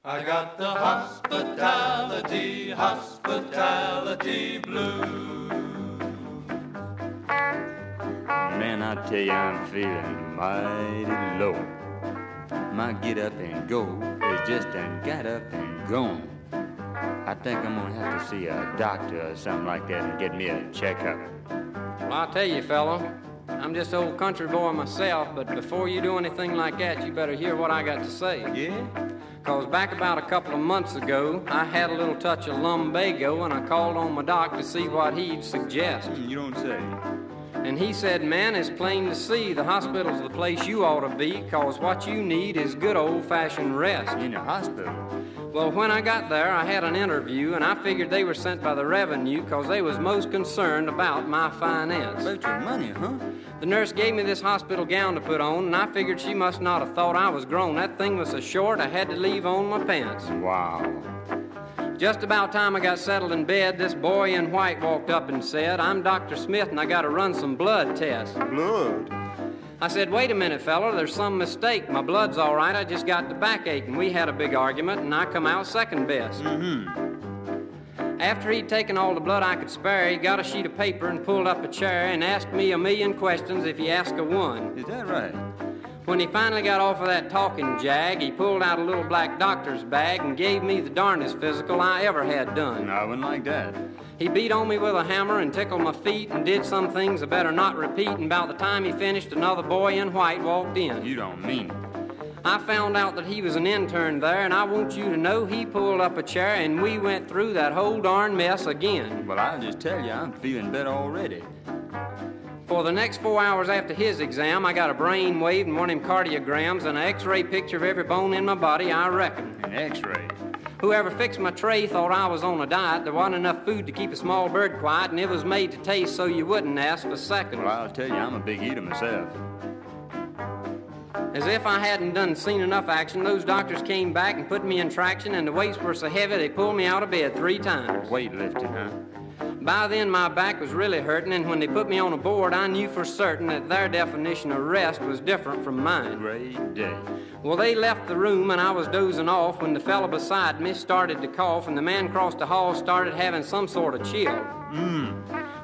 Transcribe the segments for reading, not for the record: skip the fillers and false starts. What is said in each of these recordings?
I got the hospitality, hospitality blues. Man, I tell you, I'm feeling mighty low. My get up and go is just done got up and gone. I think I'm gonna have to see a doctor or something like that and get me a checkup. Well, I'll tell you, fella, I'm just an old country boy myself, but before you do anything like that, you better hear what I got to say. Yeah? 'Cause back about a couple of months ago, I had a little touch of lumbago, and I called on my doc to see what he'd suggest. You don't say. And he said, man, it's plain to see the hospital's the place you ought to be, 'cause what you need is good old-fashioned rest. In a hospital? Well, when I got there, I had an interview, and I figured they were sent by the revenue 'cause they was most concerned about my finance. About your money, huh? The nurse gave me this hospital gown to put on, and I figured she must not have thought I was grown. That thing was so short, I had to leave on my pants. Wow. Just about time I got settled in bed, this boy in white walked up and said, I'm Dr. Smith, and I got to run some blood tests. Blood? I said, wait a minute, fella, there's some mistake. My blood's all right, I just got the backache, and we had a big argument, and I come out second best. After he'd taken all the blood I could spare, he got a sheet of paper and pulled up a chair and asked me a million questions if he asked a one. Is that right? When he finally got off of that talking jag, he pulled out a little black doctor's bag and gave me the darndest physical I ever had done. I wouldn't like that. He beat on me with a hammer and tickled my feet and did some things I better not repeat, and about the time he finished, another boy in white walked in. You don't mean it. I found out that he was an intern there, and I want you to know he pulled up a chair and we went through that whole darn mess again. Well, I'll just tell you, I'm feeling better already. For the next 4 hours after his exam, I got a brain wave and one of them cardiograms and an x-ray picture of every bone in my body, I reckon. An x-ray? Whoever fixed my tray thought I was on a diet. There wasn't enough food to keep a small bird quiet, and it was made to taste so you wouldn't ask for seconds. Well, I'll tell you, I'm a big eater myself. As if I hadn't seen enough action, those doctors came back and put me in traction, and the weights were so heavy they pulled me out of bed 3 times. Weightlifting, huh? By then, my back was really hurting, and when they put me on a board, I knew for certain that their definition of rest was different from mine. Great day. Well, they left the room, and I was dozing off when the fellow beside me started to cough, and the man across the hall started having some sort of chill.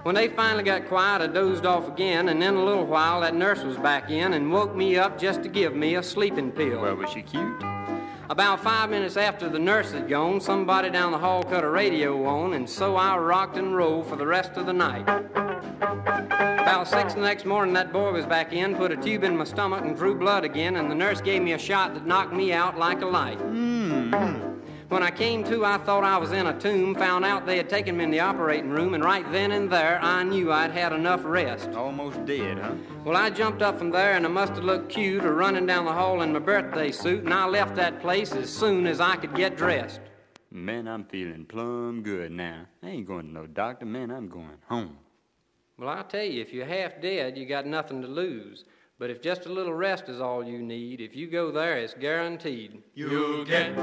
When they finally got quiet, I dozed off again, and in a little while, that nurse was back in and woke me up just to give me a sleeping pill. Well, was she cute? About 5 minutes after the nurse had gone, somebody down the hall cut a radio on, and so I rocked and rolled for the rest of the night. About 6 the next morning, that boy was back in, put a tube in my stomach and drew blood again, and the nurse gave me a shot that knocked me out like a light. When I came to, I thought I was in a tomb, found out they had taken me in the operating room, and right then and there, I knew I'd had enough rest. Almost dead, huh? Well, I jumped up from there, and I must have looked cute or running down the hall in my birthday suit, and I left that place as soon as I could get dressed. Man, I'm feeling plumb good now. I ain't going to no doctor, man, I'm going home. Well, I'll tell you, if you're half dead, you got nothing to lose. But if just a little rest is all you need, if you go there, it's guaranteed. You'll get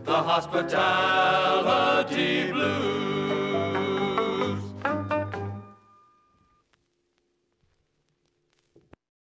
the hospitality blues.